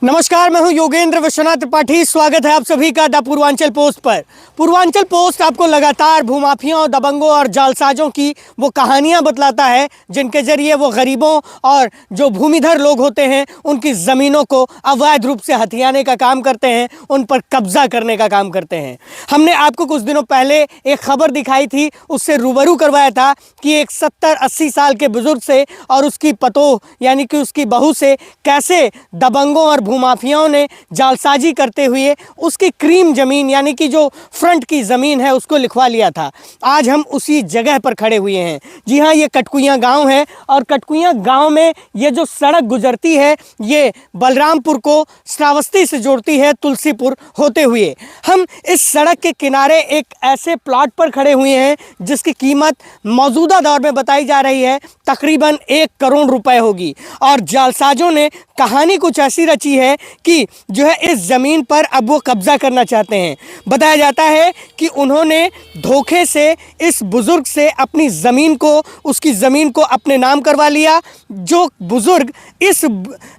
नमस्कार, मैं हूं योगेंद्र विश्वनाथ त्रिपाठी। स्वागत है आप सभी का द पूर्वांचल पोस्ट पर। पूर्वांचल पोस्ट आपको लगातार भूमाफियाओं, दबंगों और जालसाजों की वो कहानियां बतलाता है जिनके जरिए वो गरीबों और जो भूमिधर लोग होते हैं उनकी ज़मीनों को अवैध रूप से हथियाने का काम करते हैं, उन पर कब्जा करने का काम करते हैं। हमने आपको कुछ दिनों पहले एक खबर दिखाई थी, उससे रूबरू करवाया था कि एक 70-80 साल के बुजुर्ग से और उसकी पतोह यानी कि उसकी बहू से कैसे दबंगों और भूमाफियाओं ने जालसाजी करते हुए उसकी क्रीम ज़मीन यानी कि जो फ्रंट की ज़मीन है उसको लिखवा लिया था। आज हम उसी जगह पर खड़े हुए हैं। जी हाँ, ये कटकुइयाँ गांव है और कटकुइयाँ गांव में ये जो सड़क गुजरती है ये बलरामपुर को श्रावस्ती से जोड़ती है, तुलसीपुर होते हुए। हम इस सड़क के किनारे एक ऐसे प्लॉट पर खड़े हुए हैं जिसकी कीमत मौजूदा दौर में बताई जा रही है तकरीबन 1 करोड़ रुपए होगी। और जालसाजों ने कहानी कुछ ऐसी रची है कि जो है इस ज़मीन पर अब वो कब्जा करना चाहते हैं। बताया जाता है कि उन्होंने धोखे से इस बुज़ुर्ग से अपनी ज़मीन को, उसकी ज़मीन को अपने नाम करवा लिया। जो बुज़ुर्ग इस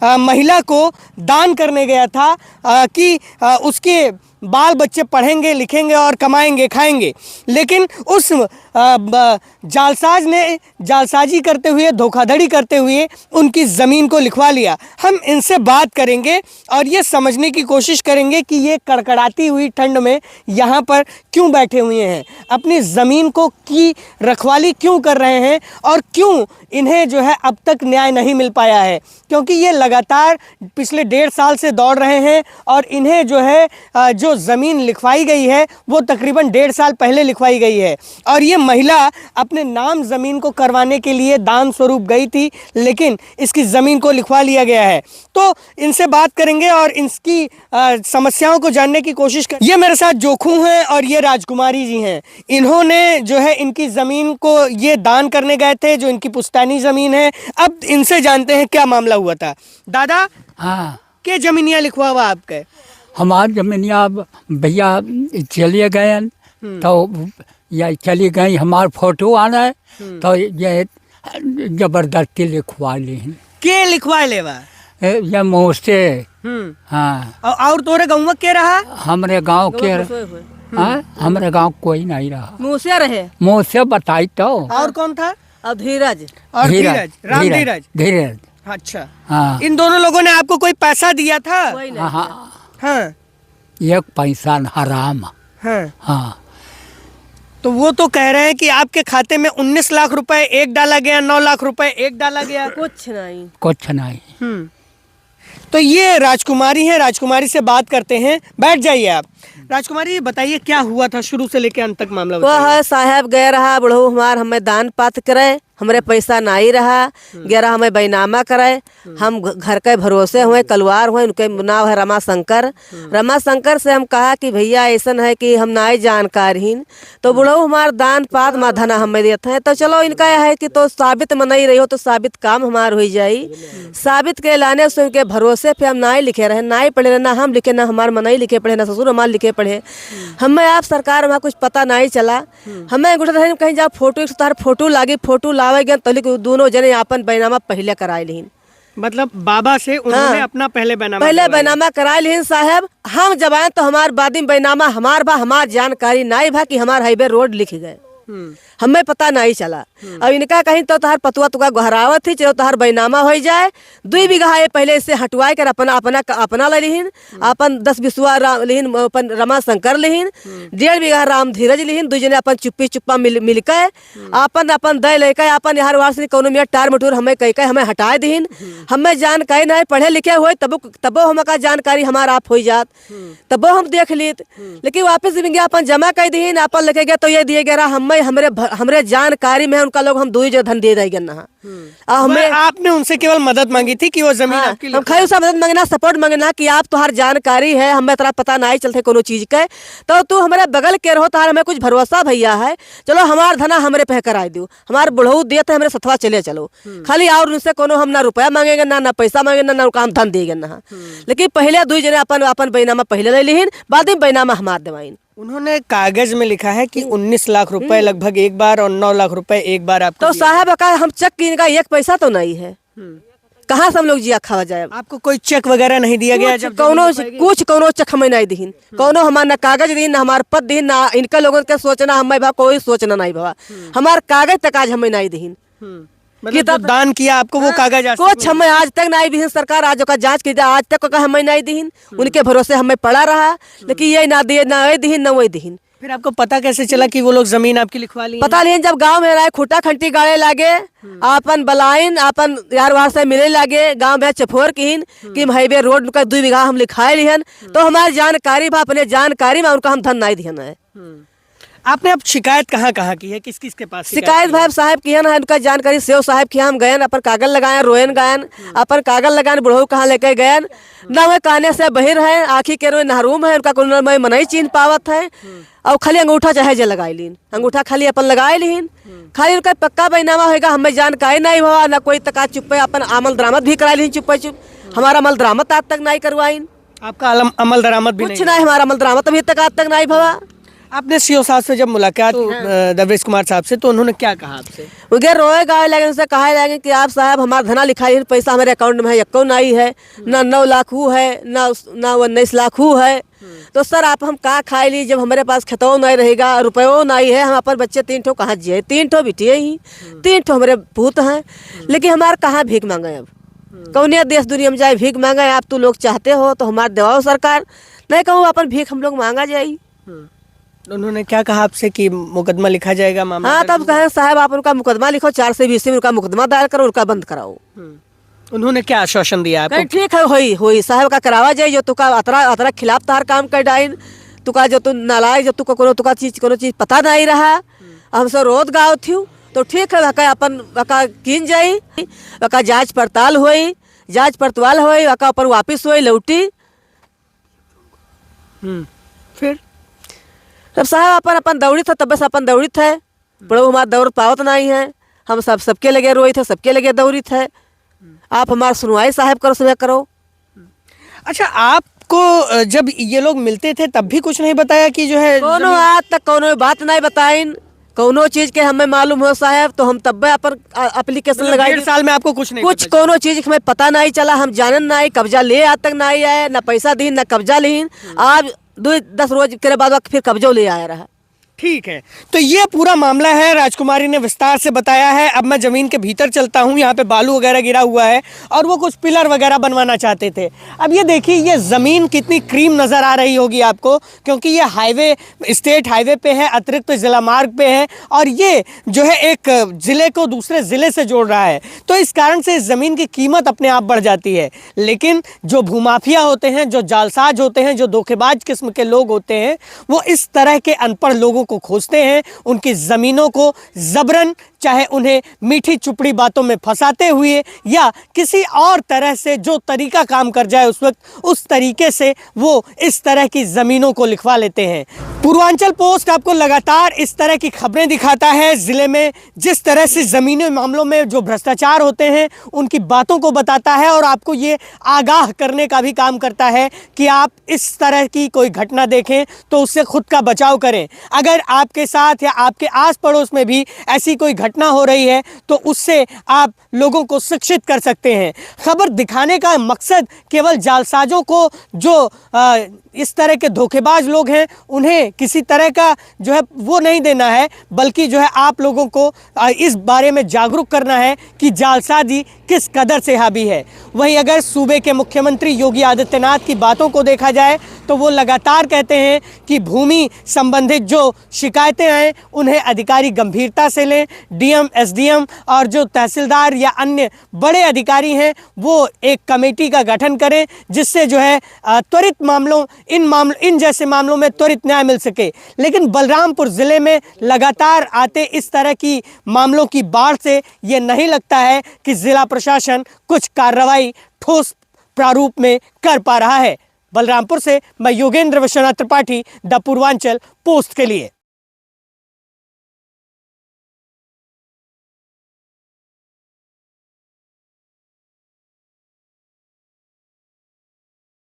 महिला को दान करने गया था कि उसके बाल बच्चे पढ़ेंगे, लिखेंगे और कमाएंगे, खाएंगे, लेकिन उस जालसाज ने जालसाजी करते हुए, धोखाधड़ी करते हुए उनकी ज़मीन को लिखवा लिया। हम इनसे बात करेंगे और ये समझने की कोशिश करेंगे कि ये कड़कड़ाती हुई ठंड में यहाँ पर क्यों बैठे हुए हैं, अपनी ज़मीन को की रखवाली क्यों कर रहे हैं और क्यों इन्हें जो है अब तक न्याय नहीं मिल पाया है। क्योंकि ये लगातार पिछले 1.5 साल से दौड़ रहे हैं और इन्हें जो है जो ज़मीन लिखवाई गई है वो तकरीबन 1.5 साल पहले लिखवाई गई है। और ये महिला अपने नाम ज़मीन को करवाने के लिए दान स्वरूप गई थी, लेकिन इसकी ज़मीन को लिखवा लिया गया है। तो इनसे बात करेंगे और इनकी समस्याओं को जानने की कोशिश कर। ये मेरे साथ जोखू हैं और ये राजकुमारी जी हैं। इन्होंने जो है इनकी ज़मीन को ये दान करने गए थे, जो इनकी पुश्तैनी ज़मीन है। अब इनसे जानते हैं क्या मामला हुआ था। दादा, हाँ, के ज़मीनिया लिखवा हुआ आपके? हमार जमीनिया भैया चले गए तो या चली गई, हमार फोटो आना है तो ये जबरदस्ती लिखवा ली के लिखवा लेवा ये मुँह से। हाँ, और तोरे गाँव के रहा? हमरे गांव के हाँ, हमरे गांव कोई नहीं रहा। मूसे रहे, मुँह से बताई तो। और कौन था? और धीरज, और धीरज, राम धीरज। धीरज, अच्छा, हाँ। इन दोनों लोगों ने आपको कोई पैसा दिया था? कोई नहीं। हाँ, हाँ, एक पैसा हराम। हाँ। हाँ, तो वो तो कह रहे हैं कि आपके खाते में 19 लाख रुपए एक डाला गया, 9 लाख रुपए एक डाला गया। कुछ नहीं, कुछ नहीं। तो ये राजकुमारी है, राजकुमारी से बात करते हैं। बैठ जाइए आप। राजकुमारी, बताइए क्या हुआ था शुरू से लेकर अंत तक मामला वो बताइए। है साहब गए रहा बड़ो हमार, हमें दान पात करे, हमरे पैसा नहीं रहा, गया रहा हमें बैनामा करे। हम घर के भरोसे हुए, कलवार हुए, उनके नाम है रमा शंकर। रमा शंकर से हम कहा कि भैया ऐसा है कि हम ना जानकारहीन, तो बड़ो हमार दान पात माधना हमें देते हैं। तो चलो इनका यह है कि तो साबित में नहीं रही हो तो साबित काम हमार हो जाई। साबित के लाने से उनके भरोसे पे हम ना लिखे रहे, ना ही पढ़े, ना हम लिखे, ना हमार मन ही लिखे पढ़े, ना ससुर हमार लिखे पढ़े। हमें आप सरकार में कुछ पता नहीं चला। हमें कहीं जाओ फोटो, फोटो लागी, फोटो लावे गए तो दोनों जने अपन बैनामा पहले कराए लीन। मतलब बाबा से उन्होंने अपना पहले बैनामा कराए लीन साहब। हम जब आए तो हमार बादी बैनामा हमार बा, हमार जानकारी नहीं भा कि हमार हाईवे रोड लिख गए, हमें पता नहीं चला। अब इनका कहीं तो तहार पतुआ तुका गहरावत थी, चलो तहार बैनामा हो जाए। 2 बीघा ये पहले से हटवाए कर अपना ले लिहिन, अपन 10 बिसुआ लिहिन, अपन रमा शंकर लिहिन, 1.5 बीघा राम धीरज लिहिन। 2 जने अपन चुप्पा मिल के अपन दे लेके अपन यहाँ वार से कोनो मिया टार मटूर हमें कह के हमें हटाए दीन। हमें जानकारी नहीं, पढ़े लिखे हुए तबो हमका जानकारी हमार आप हो जात, तबो हम देख लीत। लेकिन वापस अपन जमा कर दीन, अपन लेके गया तो ये दिए गया हमरे जानकारी में उनका लोग हम 2 जगह धन दे देंगे ना। हमें आपने उनसे केवल मदद मांगी थी कि वो जमीन आपकी हम खाली उसका मदद मांगना, सपोर्ट मांगना कि आप तुहार जानकारी है, हमें तेरा पता नहीं चलते कोनो चीज के, तो तू हमारे बगल के रहो, तार हमें कुछ भरोसा भैया है, चलो हमार धना हमरे पे कराई दो, हमार बुढ़ऊ देते हमारे सथवा चले चलो। खाली और उनसे कोनो हम ना रुपया मांगेंगे, ना पैसा मांगेंगे, ना उनका हम धन देंगे ना। लेकिन पहले 2 जने अपन बैनामा पहले ले लीन, बाद में बैनामा हमार देवाइन। उन्होंने कागज में लिखा है कि 19 लाख रुपए लगभग एक बार और 9 लाख रुपए एक बार आपको तो साहब का हम चेक की, इनका 1 पैसा तो नहीं है। कहाँ से हम लोग जिया खावा जाए। आपको कोई चेक वगैरह नहीं दिया गया जब कौनो चेक हमें नहीं दीन, कौनो हमार ना कागज दीन, ना हमार पद दीन, ना इनका लोगों के सोचना हमें भा कोई सोचना नहीं भा, हमार कागज तक आज हमें नहीं दीन। मतलब जो दान किया आपको वो कागज आज तक कुछ हमें आज तक नहीं दीन। सरकार आज का जांच की आज तक का हमें नहीं दीन, उनके भरोसे हमें पड़ा रहा, लेकिन ये ना दिए, ना ये दीन, ना वही दीन। फिर आपको पता कैसे चला कि वो लोग जमीन आपकी लिखवा ली? पता नहीं, जब गांव में रहे खुटा खंटी गाड़े लागे, आपन बलाइन आपन यार वार से मिले लागे, गांव में चफोर किन कि हाईवे रोड का 2 बीघा हम लिखाए लिहन, तो हमारी जानकारी बा, अपने जानकारी में उनका हम धन नहीं दिहन है। आपने अब शिकायत कहाँ कहाँ की है, किस किस के पास शिकायत भाई साहब की है ना, उनका जानकारी सेव साहब की हम गए, अपन कागज लगाए, रोयन गयन, अपन कागज लगाए, बुढ़ऊ कहाँ लेके गए ना, वह कहने से बहिर है, आखिर के रोए नहरूम है, उनका कोई मैं मनाई चीन पावत है, और खाली अंगूठा चाहे जे लगाई लीन, अंगूठा खाली अपन लगाए लीन, खाली उनका पक्का बैनामा होगा, हमें जानकारी नहीं हुआ ना, कोई तक चुप्पे अपन अमल दरामद भी कराई लीन, चुप्पे चुप हमारा अमल दरामद आज तक नहीं करवाइन। आपका अमल दरामद भी कुछ नहीं, हमारा अमल दरामद अभी तक आज तक नहीं भवा। आपने सीओ साहब से जब मुलाकात दरवेश कुमार साहब से, तो उन्होंने क्या कहा आपसे? उगे रोए गाए लगे, उनसे कहा लगे कि आप साहब हमारा धना लिखाई पैसा हमारे अकाउंट में है, यक्को नहीं है, ना 9 लाख हु है, ना 19 लाख हु है, तो सर आप हम का खाए ली, जब हमारे पास खतौ नहीं रहेगा, रुपयो नहीं है, हम अपन बच्चे 3 ठो कहाँ जिए, 3 ठो बिटिए ही, 3 ठो हमारे भूत हैं, लेकिन हमारे कहाँ भीख मांगे अब, कौन देश दुनिया में जाए भीख मांगे? आप तो लोग चाहते हो तो हमारे देवाओ सरकार, नहीं कहूँ अपन भीख हम लोग मांगा जाए। उन्होंने क्या कहा आपसे कि मुकदमा लिखा जाएगा मामला? हाँ, तब कहे साहब आप उनका मुकदमा लिखो, 4 से 20 में उनका मुकदमा दायर करो, उनका बंद कराओ। उन्होंने क्या आश्वासन दिया आपको? ठीक है, होई साहब का करावा जाए, जो तुका अतरा खिलाफ तार काम कर डाइन, तुका जो तू नालायक, जो तुका कोनो चीज पता नहीं रहा, हमसे रोज गाँव थी, तो ठीक है वका अपन वका किन जाई, वका जांच पड़ताल हुई, जांच पड़ताल हुई, वका अपन वापिस हुई लौटी। फिर तब साहब अपन अपन दौड़ी था, तब बस अपन दौड़ी थे, बड़ो हमारा दौड़ पावत नहीं है, हम सबके लगे रोई थे, सबके लगे दौड़ी थे, आप हमारा सुनवाई साहब करो, सुबह करो। अच्छा, आपको जब ये लोग मिलते थे तब भी कुछ नहीं बताया कि जो है कोनो आज तक कोनो बात नहीं बताइन, कोनो चीज के हमें मालूम हो साहब, तो हम तब अपन एप्लीकेशन लगाई। 1.5 साल में आपको कुछ नहीं कुछ कोनो चीज हमें पता नहीं चला, हम जानन नहीं, कब्जा ले आज तक नहीं आए, ना पैसा दी ना कब्जा लीन, आज 2-10 रोज के बाद फिर कब्जा ले आया रहा। ठीक है, तो ये पूरा मामला है, राजकुमारी ने विस्तार से बताया है। अब मैं ज़मीन के भीतर चलता हूँ, यहाँ पे बालू वगैरह गिरा हुआ है और वो कुछ पिलर वगैरह बनवाना चाहते थे। अब ये देखिए, ये ज़मीन कितनी क्रीम नज़र आ रही होगी आपको, क्योंकि ये हाईवे, स्टेट हाईवे पे है, अतिरिक्त ज़िला मार्ग पे है, और ये जो है एक ज़िले को दूसरे ज़िले से जोड़ रहा है, तो इस कारण से इस ज़मीन की कीमत अपने आप बढ़ जाती है। लेकिन जो भूमाफिया होते हैं, जो जालसाज होते हैं, जो धोखेबाज किस्म के लोग होते हैं, वो इस तरह के अनपढ़ लोगों को खोजते हैं, उनकी जमीनों को जबरन, चाहे उन्हें मीठी चुपड़ी बातों में फंसाते हुए या किसी और तरह से जो तरीका काम कर जाए उस वक्त, उस तरीके से वो इस तरह की जमीनों को लिखवा लेते हैं। पूर्वांचल पोस्ट आपको लगातार इस तरह की खबरें दिखाता है, जिले में जिस तरह से जमीनी मामलों में जो भ्रष्टाचार होते हैं उनकी बातों को बताता है, और आपको ये आगाह करने का भी काम करता है कि आप इस तरह की कोई घटना देखें तो उससे खुद का बचाव करें। अगर आपके साथ या आपके आस पड़ोस में भी ऐसी कोई घटना हो रही है तो उससे आप लोगों को शिक्षित कर सकते हैं। खबर दिखाने का मकसद केवल जालसाजों को, जो इस तरह के धोखेबाज लोग हैं, उन्हें किसी तरह का जो है वो नहीं देना है, बल्कि जो है आप लोगों को इस बारे में जागरूक करना है कि जालसाजी किस कदर से हावी है। वहीं अगर सूबे के मुख्यमंत्री योगी आदित्यनाथ की बातों को देखा जाए तो वो लगातार कहते हैं कि भूमि संबंधित जो शिकायतें हैं उन्हें अधिकारी गंभीरता से लें, डीएम, एसडीएम और जो तहसीलदार या अन्य बड़े अधिकारी हैं वो एक कमेटी का गठन करें, जिससे जो है त्वरित मामलों, इन जैसे मामलों में त्वरित न्याय मिल सके। लेकिन बलरामपुर ज़िले में लगातार आते इस तरह की मामलों की बाढ़ से ये नहीं लगता है कि ज़िला प्रशासन कुछ कार्रवाई ठोस प्रारूप में कर पा रहा है। बलरामपुर से मैं योगेंद्र विश्वनाथ त्रिपाठी, द पूर्वांचल पोस्ट के लिए।